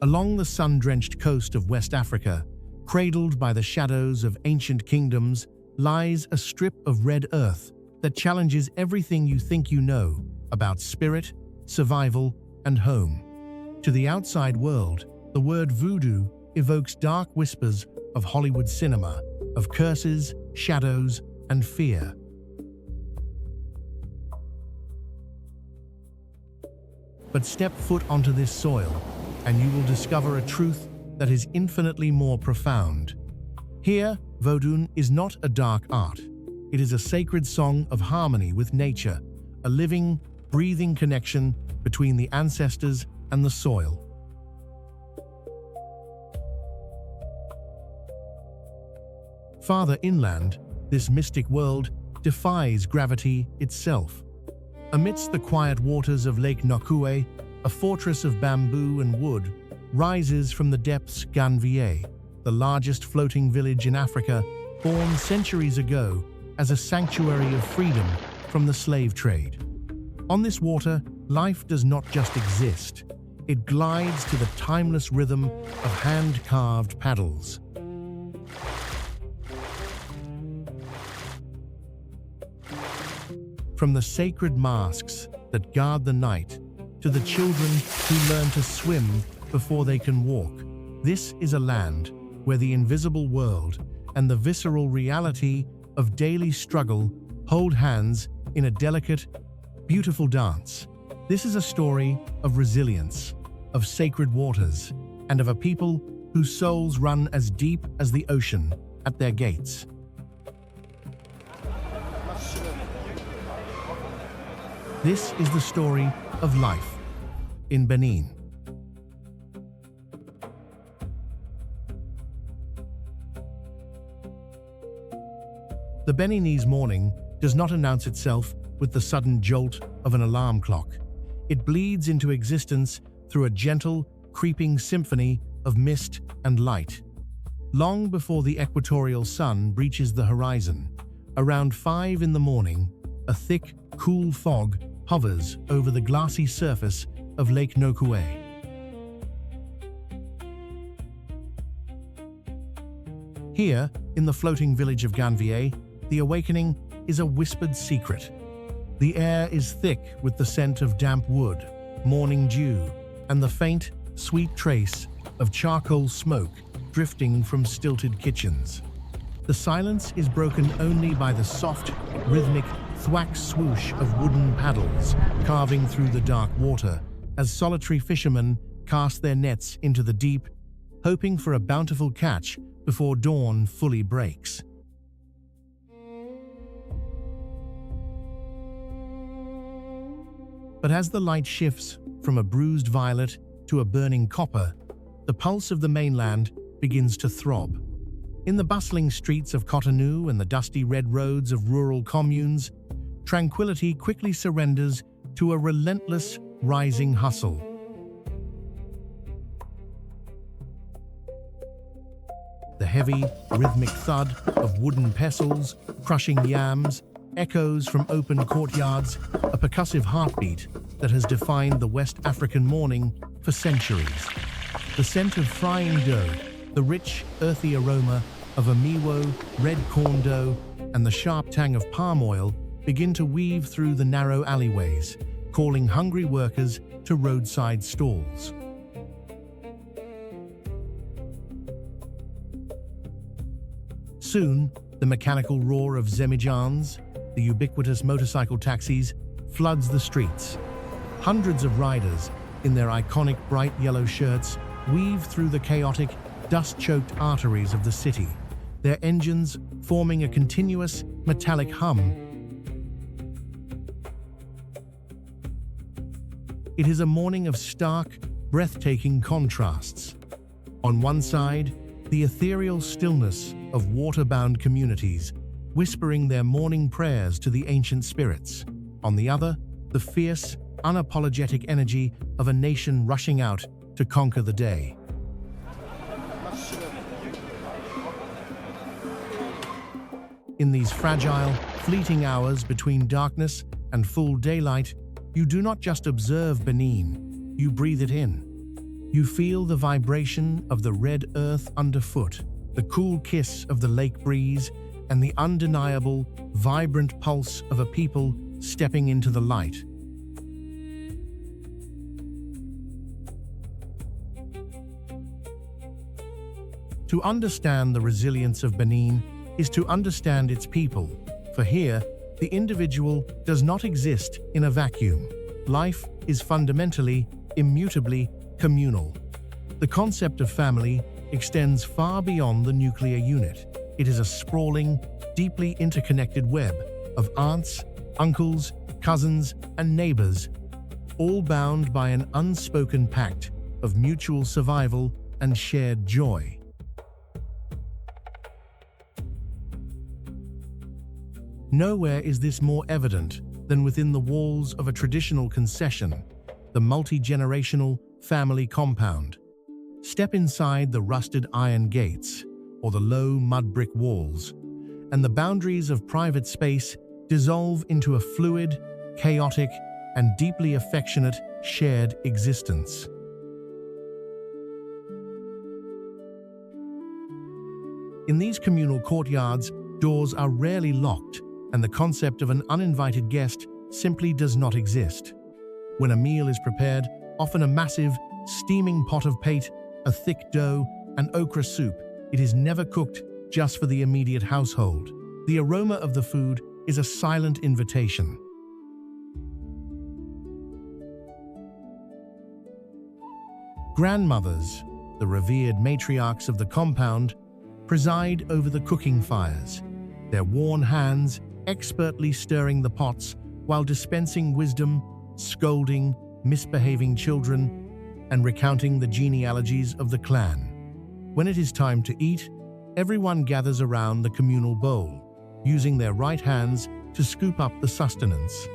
Along the sun-drenched coast of West Africa, cradled by the shadows of ancient kingdoms, lies a strip of red earth that challenges everything you think you know about spirit, survival, and home. To the outside world, the word voodoo evokes dark whispers of Hollywood cinema, of curses, shadows, and fear. But step foot onto this soil, and you will discover a truth that is infinitely more profound. Here, Voodoo is not a dark art. It is a sacred song of harmony with nature, a living, breathing connection between the ancestors and the soil. Farther inland, this mystic world defies gravity itself. Amidst the quiet waters of Lake Nokoué, a fortress of bamboo and wood rises from the depths Ganvié, the largest floating village in Africa, born centuries ago as a sanctuary of freedom from the slave trade. On this water, life does not just exist. It glides to the timeless rhythm of hand-carved paddles. From the sacred masks that guard the night to the children who learn to swim before they can walk, this is a land where the invisible world and the visceral reality of daily struggle hold hands in a delicate, beautiful dance. This is a story of resilience, of sacred waters, and of a people whose souls run as deep as the ocean at their gates. This is the story of life in Benin. The Beninese morning does not announce itself with the sudden jolt of an alarm clock. It bleeds into existence through a gentle, creeping symphony of mist and light. Long before the equatorial sun breaches the horizon, around 5 in the morning, a thick, cool fog hovers over the glassy surface of Lake Nokoué. Here, in the floating village of Ganvié, the awakening is a whispered secret. The air is thick with the scent of damp wood, morning dew, and the faint, sweet trace of charcoal smoke drifting from stilted kitchens. The silence is broken only by the soft, rhythmic thwack swoosh of wooden paddles carving through the dark water as solitary fishermen cast their nets into the deep, hoping for a bountiful catch before dawn fully breaks. But as the light shifts from a bruised violet to a burning copper, the pulse of the mainland begins to throb. In the bustling streets of Cotonou and the dusty red roads of rural communes, tranquility quickly surrenders to a relentless, rising hustle. The heavy, rhythmic thud of wooden pestles, crushing yams, echoes from open courtyards, a percussive heartbeat that has defined the West African morning for centuries. The scent of frying dough, the rich, earthy aroma of amiwo, red corn dough, and the sharp tang of palm oil begin to weave through the narrow alleyways, calling hungry workers to roadside stalls. Soon, the mechanical roar of zemijans, the ubiquitous motorcycle taxis, floods the streets. Hundreds of riders, in their iconic bright yellow shirts, weave through the chaotic, dust-choked arteries of the city, their engines forming a continuous, metallic hum. It is a morning of stark, breathtaking contrasts. On one side, the ethereal stillness of water-bound communities, whispering their morning prayers to the ancient spirits. On the other, the fierce, unapologetic energy of a nation rushing out to conquer the day. In these fragile, fleeting hours between darkness and full daylight, you do not just observe Benin, you breathe it in. You feel the vibration of the red earth underfoot, the cool kiss of the lake breeze, and the undeniable, vibrant pulse of a people stepping into the light. To understand the resilience of Benin is to understand its people, for here, the individual does not exist in a vacuum. Life is fundamentally, immutably communal. The concept of family extends far beyond the nuclear unit. It is a sprawling, deeply interconnected web of aunts, uncles, cousins, and neighbors, all bound by an unspoken pact of mutual survival and shared joy. Nowhere is this more evident than within the walls of a traditional concession, the multi-generational family compound. Step inside the rusted iron gates or the low mud brick walls, and the boundaries of private space dissolve into a fluid, chaotic, and deeply affectionate shared existence. In these communal courtyards, doors are rarely locked, and the concept of an uninvited guest simply does not exist. When a meal is prepared, often a massive, steaming pot of pate, a thick dough, and okra soup, it is never cooked just for the immediate household. The aroma of the food is a silent invitation. Grandmothers, the revered matriarchs of the compound, preside over the cooking fires, their worn hands expertly stirring the pots while dispensing wisdom, scolding misbehaving children, and recounting the genealogies of the clan. When it is time to eat, everyone gathers around the communal bowl, using their right hands to scoop up the sustenance.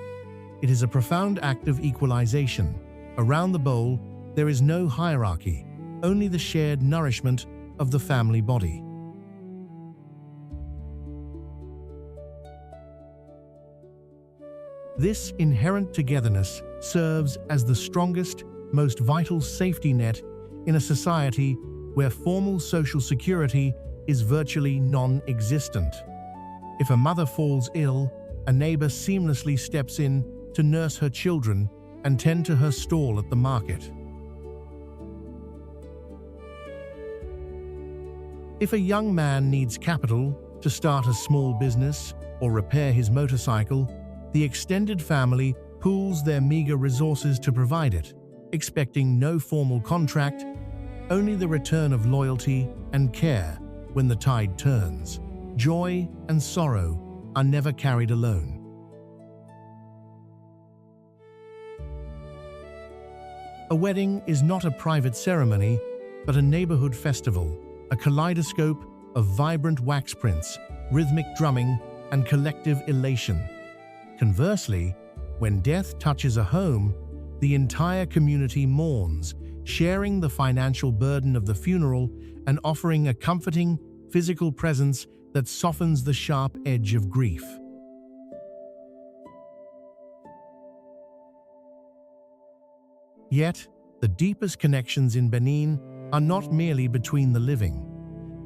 It is a profound act of equalization. Around the bowl, there is no hierarchy, only the shared nourishment of the family body. This inherent togetherness serves as the strongest, most vital safety net in a society where formal social security is virtually non-existent. If a mother falls ill, a neighbor seamlessly steps in to nurse her children and tend to her stall at the market. If a young man needs capital to start a small business or repair his motorcycle, the extended family pools their meager resources to provide it, expecting no formal contract, only the return of loyalty and care when the tide turns. Joy and sorrow are never carried alone. A wedding is not a private ceremony, but a neighborhood festival, a kaleidoscope of vibrant wax prints, rhythmic drumming, and collective elation. Conversely, when death touches a home, the entire community mourns, sharing the financial burden of the funeral and offering a comforting, physical presence that softens the sharp edge of grief. Yet, the deepest connections in Benin are not merely between the living.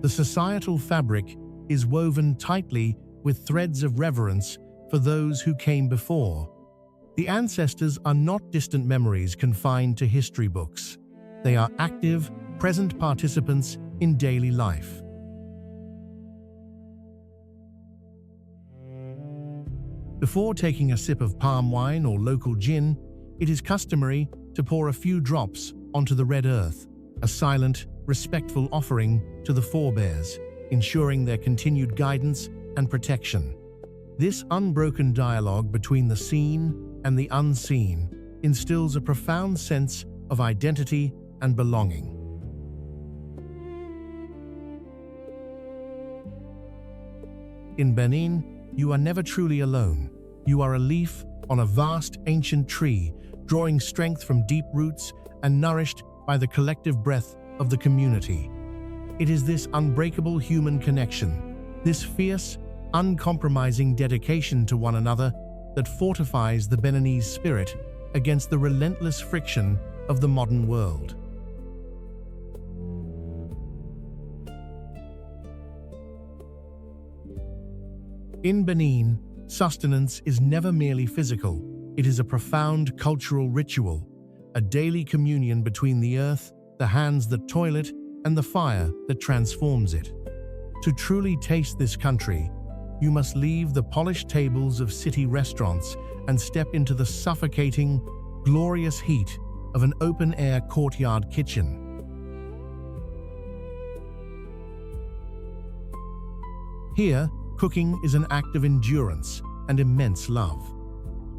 The societal fabric is woven tightly with threads of reverence for those who came before. The ancestors are not distant memories confined to history books. They are active, present participants in daily life. Before taking a sip of palm wine or local gin, it is customary to pour a few drops onto the red earth, a silent, respectful offering to the forebears, ensuring their continued guidance and protection. This unbroken dialogue between the seen and the unseen instills a profound sense of identity and belonging. In Benin, you are never truly alone. You are a leaf on a vast ancient tree, drawing strength from deep roots and nourished by the collective breath of the community. It is this unbreakable human connection, this fierce, uncompromising dedication to one another that fortifies the Beninese spirit against the relentless friction of the modern world. In Benin, sustenance is never merely physical. It is a profound cultural ritual, a daily communion between the earth, the hands that toil it, and the fire that transforms it. To truly taste this country, you must leave the polished tables of city restaurants and step into the suffocating, glorious heat of an open-air courtyard kitchen. Here, cooking is an act of endurance and immense love.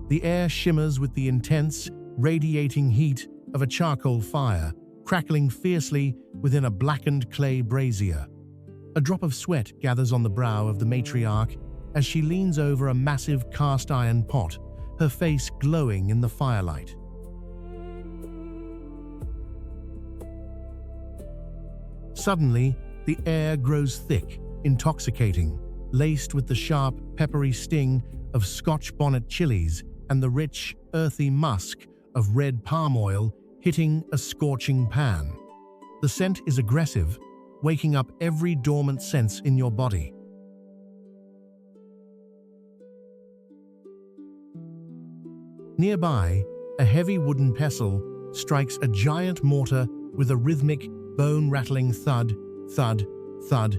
The air shimmers with the intense, radiating heat of a charcoal fire, crackling fiercely within a blackened clay brazier. A drop of sweat gathers on the brow of the matriarch as she leans over a massive cast-iron pot, her face glowing in the firelight. Suddenly, the air grows thick, intoxicating, laced with the sharp, peppery sting of Scotch bonnet chilies and the rich, earthy musk of red palm oil hitting a scorching pan. The scent is aggressive, waking up every dormant sense in your body. Nearby, a heavy wooden pestle strikes a giant mortar with a rhythmic, bone-rattling thud, thud, thud.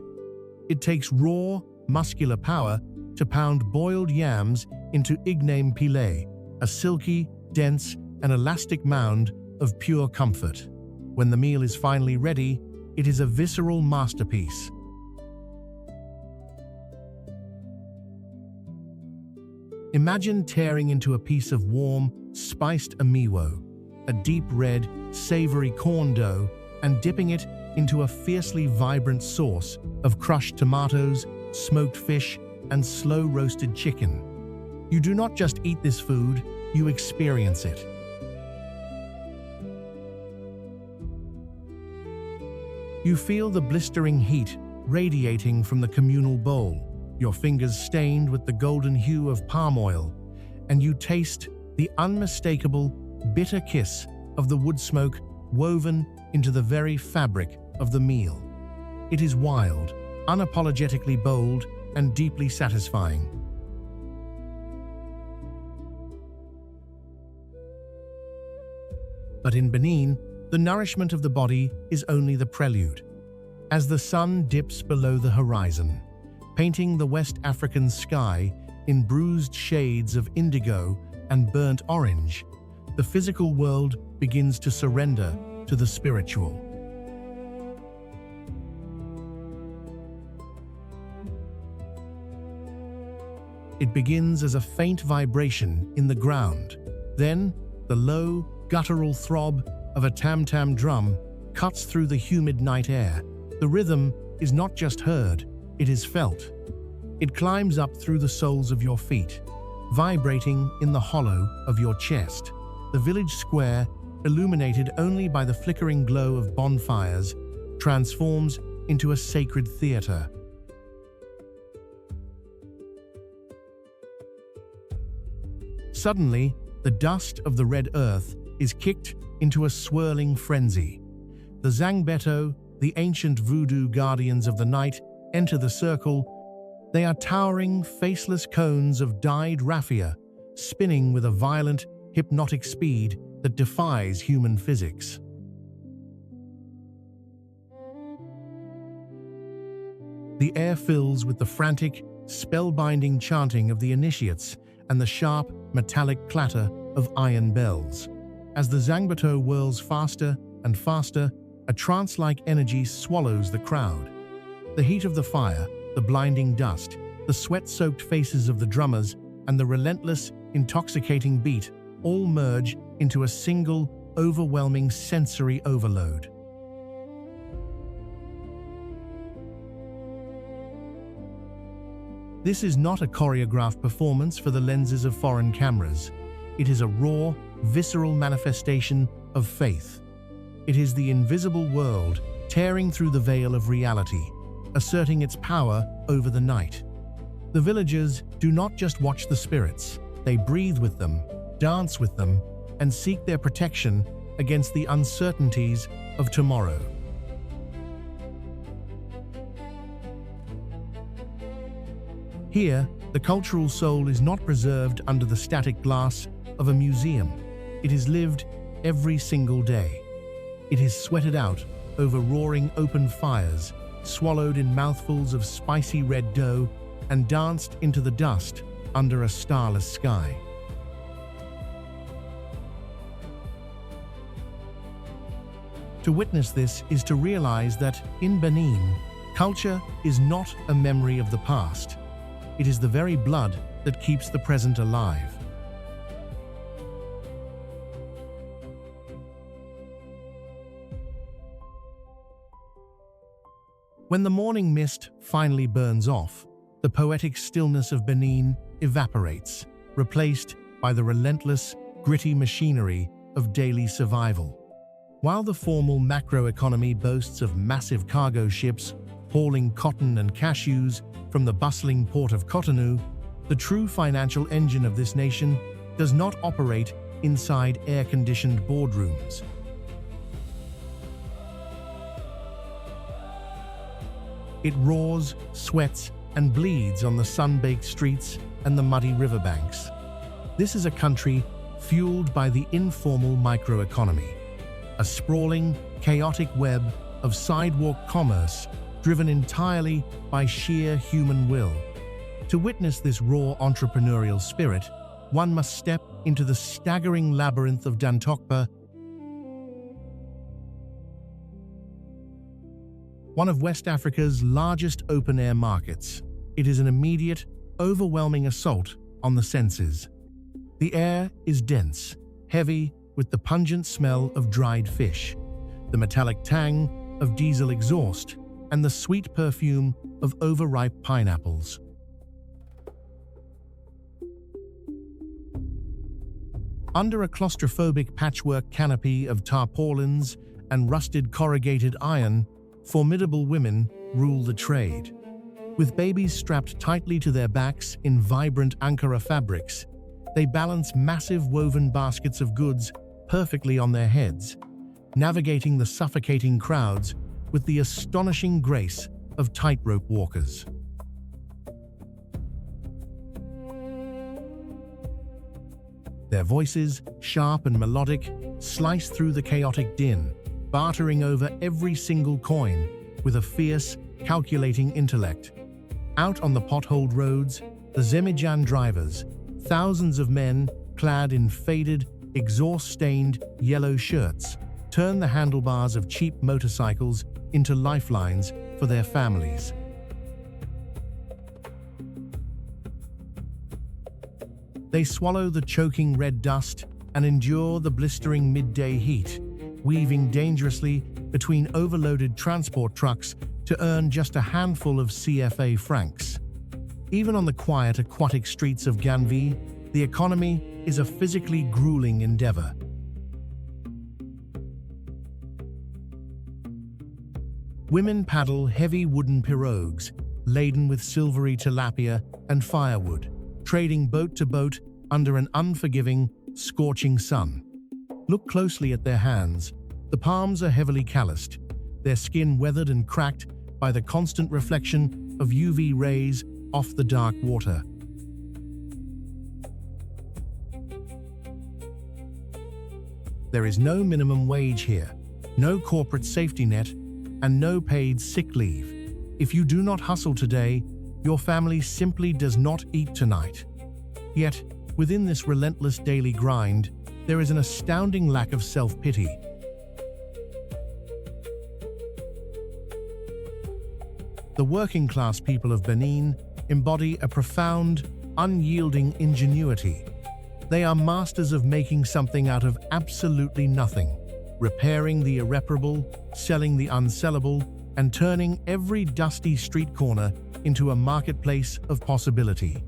It takes raw, muscular power to pound boiled yams into igname pilé, a silky, dense, and elastic mound of pure comfort. When the meal is finally ready, it is a visceral masterpiece. Imagine tearing into a piece of warm, spiced amiwo, a deep red, savory corn dough, and dipping it into a fiercely vibrant sauce of crushed tomatoes, smoked fish, and slow-roasted chicken. You do not just eat this food, you experience it. You feel the blistering heat radiating from the communal bowl, your fingers stained with the golden hue of palm oil, and you taste the unmistakable, bitter kiss of the wood smoke woven into the very fabric of the meal. It is wild, unapologetically bold, and deeply satisfying. But in Benin, the nourishment of the body is only the prelude. As the sun dips below the horizon, painting the West African sky in bruised shades of indigo and burnt orange, the physical world begins to surrender to the spiritual. It begins as a faint vibration in the ground. Then, the low, guttural throb of a tam-tam drum cuts through the humid night air. The rhythm is not just heard, it is felt. It climbs up through the soles of your feet, vibrating in the hollow of your chest. The village square, illuminated only by the flickering glow of bonfires, transforms into a sacred theater. Suddenly, the dust of the red earth is kicked into a swirling frenzy. The Zangbeto, the ancient voodoo guardians of the night, enter the circle. They are towering, faceless cones of dyed raffia, spinning with a violent, hypnotic speed that defies human physics. The air fills with the frantic, spellbinding chanting of the initiates and the sharp, metallic clatter of iron bells. As the Zangbeto whirls faster and faster, a trance-like energy swallows the crowd. The heat of the fire, the blinding dust, the sweat-soaked faces of the drummers, and the relentless, intoxicating beat all merge into a single, overwhelming sensory overload. This is not a choreographed performance for the lenses of foreign cameras. It is a raw, visceral manifestation of faith. It is the invisible world tearing through the veil of reality, asserting its power over the night. The villagers do not just watch the spirits, they breathe with them, dance with them, and seek their protection against the uncertainties of tomorrow. Here, The cultural soul is not preserved under the static glass of a museum. It is lived every single day. It is sweated out over roaring open fires, swallowed in mouthfuls of spicy red dough, and danced into the dust under a starless sky. To witness this is to realize that, in Benin, culture is not a memory of the past. It is the very blood that keeps the present alive. When the morning mist finally burns off, the poetic stillness of Benin evaporates, replaced by the relentless, gritty machinery of daily survival. While the formal macroeconomy boasts of massive cargo ships hauling cotton and cashews from the bustling port of Cotonou, the true financial engine of this nation does not operate inside air-conditioned boardrooms. It roars, sweats, and bleeds on the sun-baked streets and the muddy riverbanks. This is a country fueled by the informal microeconomy, a sprawling, chaotic web of sidewalk commerce driven entirely by sheer human will. To witness this raw entrepreneurial spirit, one must step into the staggering labyrinth of Dantokpa, one of West Africa's largest open-air markets. It is an immediate, overwhelming assault on the senses. The air is dense, heavy with the pungent smell of dried fish, the metallic tang of diesel exhaust, and the sweet perfume of overripe pineapples. Under a claustrophobic patchwork canopy of tarpaulins and rusted corrugated iron, formidable women rule the trade. With babies strapped tightly to their backs in vibrant Ankara fabrics, they balance massive woven baskets of goods perfectly on their heads, navigating the suffocating crowds with the astonishing grace of tightrope walkers. Their voices, sharp and melodic, slice through the chaotic din, bartering over every single coin with a fierce, calculating intellect. Out on the potholed roads, the Zemijan drivers, thousands of men clad in faded, exhaust-stained yellow shirts, turn the handlebars of cheap motorcycles into lifelines for their families. They swallow the choking red dust and endure the blistering midday heat, weaving dangerously between overloaded transport trucks to earn just a handful of CFA francs. Even on the quiet aquatic streets of Ganvie, the economy is a physically grueling endeavor. Women paddle heavy wooden pirogues laden with silvery tilapia and firewood, trading boat to boat under an unforgiving, scorching sun. Look closely at their hands. The palms are heavily calloused, their skin weathered and cracked by the constant reflection of UV rays off the dark water. There is no minimum wage here, no corporate safety net, and no paid sick leave. If you do not hustle today, your family simply does not eat tonight. Yet, within this relentless daily grind, there is an astounding lack of self-pity. The working-class people of Benin embody a profound, unyielding ingenuity. They are masters of making something out of absolutely nothing, repairing the irreparable, selling the unsellable, and turning every dusty street corner into a marketplace of possibility.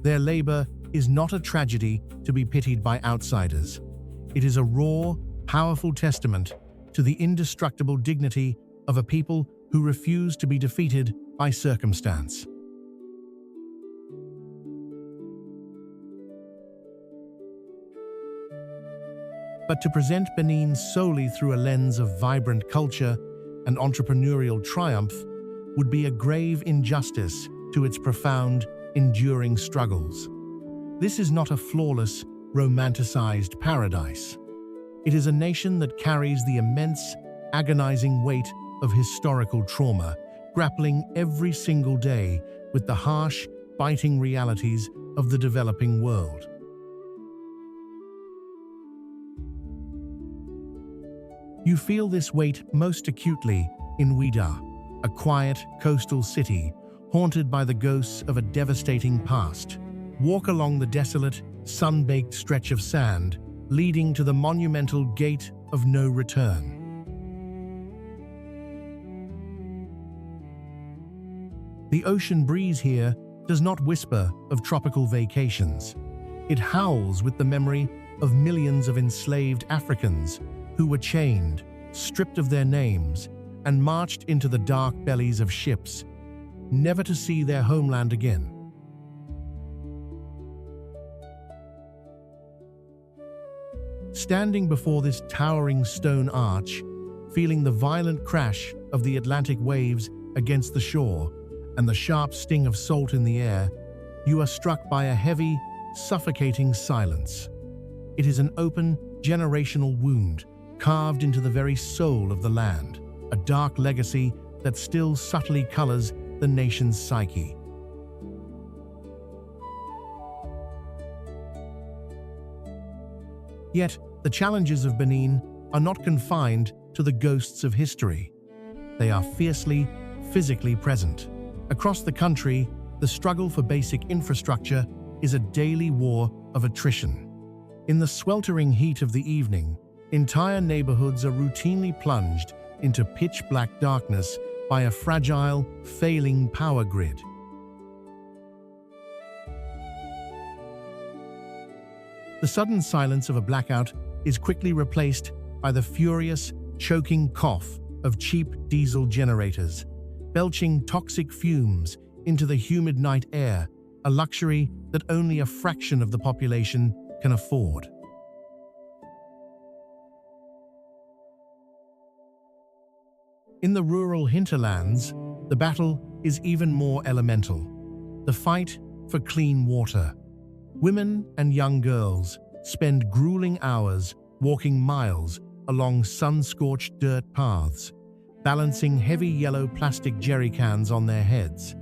Their labor is not a tragedy to be pitied by outsiders. It is a raw, powerful testament to the indestructible dignity of a people who refuse to be defeated by circumstance. But to present Benin solely through a lens of vibrant culture and entrepreneurial triumph would be a grave injustice to its profound, enduring struggles. This is not a flawless, romanticized paradise. It is a nation that carries the immense, agonizing weight of historical trauma, grappling every single day with the harsh, biting realities of the developing world. You feel this weight most acutely in Ouidah, a quiet coastal city haunted by the ghosts of a devastating past. Walk along the desolate, sun-baked stretch of sand, leading to the monumental Gate of No Return. The ocean breeze here does not whisper of tropical vacations. It howls with the memory of millions of enslaved Africans who were chained, stripped of their names, and marched into the dark bellies of ships, never to see their homeland again. Standing before this towering stone arch, feeling the violent crash of the Atlantic waves against the shore and the sharp sting of salt in the air, you are struck by a heavy, suffocating silence. It is an open, generational wound carved into the very soul of the land, a dark legacy that still subtly colors the nation's psyche. Yet, the challenges of Benin are not confined to the ghosts of history. They are fiercely, physically present. Across the country, the struggle for basic infrastructure is a daily war of attrition. In the sweltering heat of the evening, entire neighborhoods are routinely plunged into pitch-black darkness by a fragile, failing power grid. The sudden silence of a blackout is quickly replaced by the furious, choking cough of cheap diesel generators, belching toxic fumes into the humid night air, a luxury that only a fraction of the population can afford. In the rural hinterlands, the battle is even more elemental. The fight for clean water. Women and young girls spend grueling hours walking miles along sun-scorched dirt paths, balancing heavy yellow plastic jerry cans on their heads.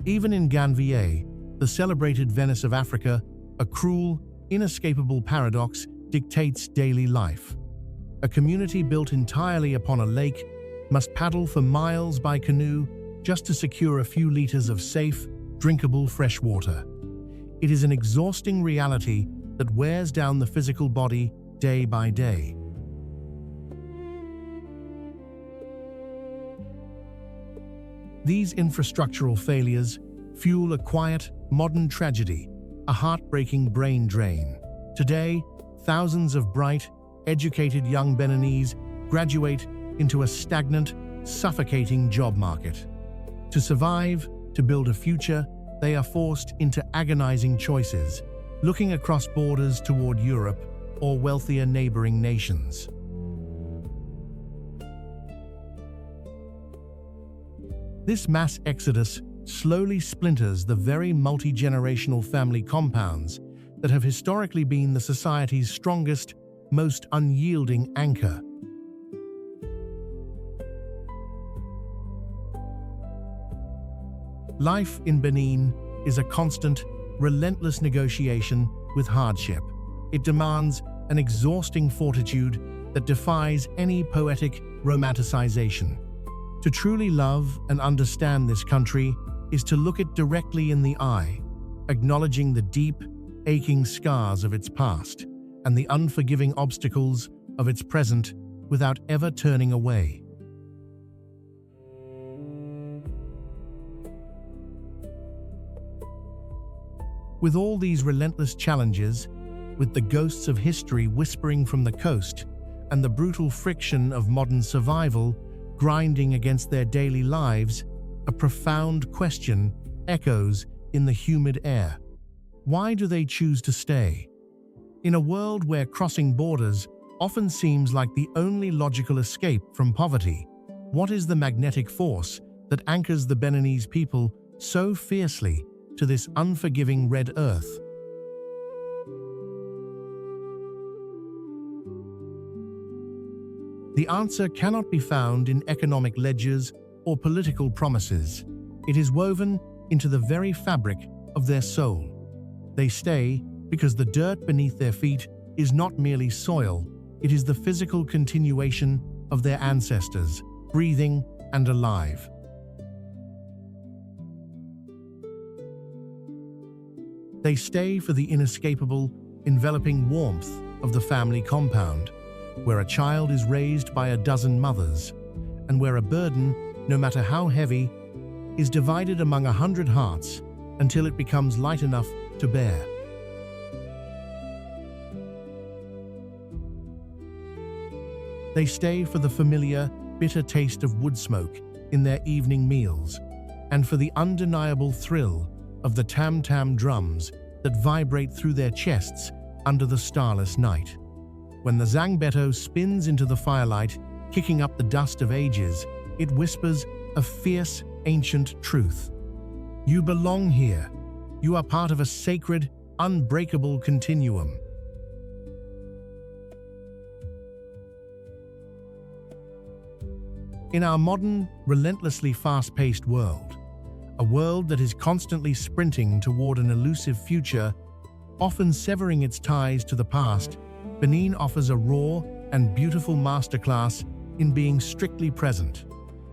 Even in Ganvié, the celebrated Venice of Africa, a cruel, inescapable paradox dictates daily life. A community built entirely upon a lake must paddle for miles by canoe just to secure a few liters of safe, drinkable fresh water. It is an exhausting reality that wears down the physical body day by day. These infrastructural failures fuel a quiet, modern tragedy, a heartbreaking brain drain. Today, thousands of bright, educated young Beninese graduate into a stagnant, suffocating job market. To survive, to build a future, they are forced into agonizing choices, looking across borders toward Europe or wealthier neighboring nations. This mass exodus slowly splinters the very multi-generational family compounds that have historically been the society's strongest, most unyielding anchor. Life in Benin is a constant, relentless negotiation with hardship. It demands an exhausting fortitude that defies any poetic romanticization. To truly love and understand this country is to look it directly in the eye, acknowledging the deep, aching scars of its past and the unforgiving obstacles of its present without ever turning away. With all these relentless challenges, with the ghosts of history whispering from the coast and the brutal friction of modern survival grinding against their daily lives, a profound question echoes in the humid air. Why do they choose to stay? In a world where crossing borders often seems like the only logical escape from poverty, what is the magnetic force that anchors the Beninese people so fiercely to this unforgiving red earth? The answer cannot be found in economic ledgers or political promises. It is woven into the very fabric of their soul. They stay because the dirt beneath their feet is not merely soil, it is the physical continuation of their ancestors, breathing and alive. They stay for the inescapable, enveloping warmth of the family compound, where a child is raised by a dozen mothers, and where a burden, no matter how heavy, is divided among 100 hearts until it becomes light enough to bear. They stay for the familiar, bitter taste of wood smoke in their evening meals, and for the undeniable thrill of the tam-tam drums that vibrate through their chests under the starless night. When the zangbeto spins into the firelight, kicking up the dust of ages, it whispers a fierce, ancient truth. You belong here. You are part of a sacred, unbreakable continuum. In our modern, relentlessly fast-paced world, a world that is constantly sprinting toward an elusive future, often severing its ties to the past, Benin offers a raw and beautiful masterclass in being strictly present.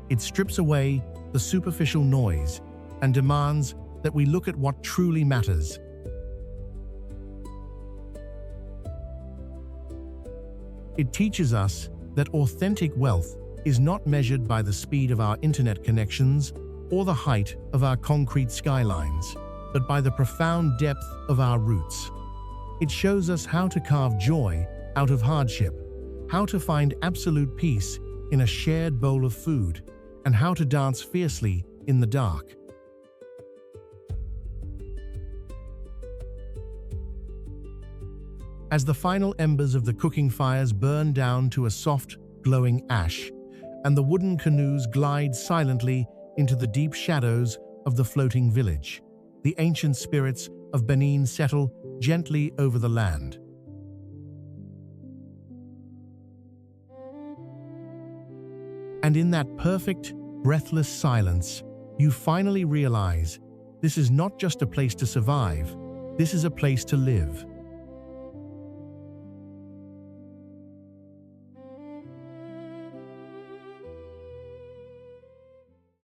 It strips away the superficial noise and demands that we look at what truly matters. It teaches us that authentic wealth is not measured by the speed of our internet connections or the height of our concrete skylines, but by the profound depth of our roots. It shows us how to carve joy out of hardship, how to find absolute peace in a shared bowl of food, and how to dance fiercely in the dark. As the final embers of the cooking fires burn down to a soft, glowing ash, and the wooden canoes glide silently into the deep shadows of the floating village, the ancient spirits of Benin settle gently over the land. And in that perfect, breathless silence, you finally realize this is not just a place to survive, this is a place to live.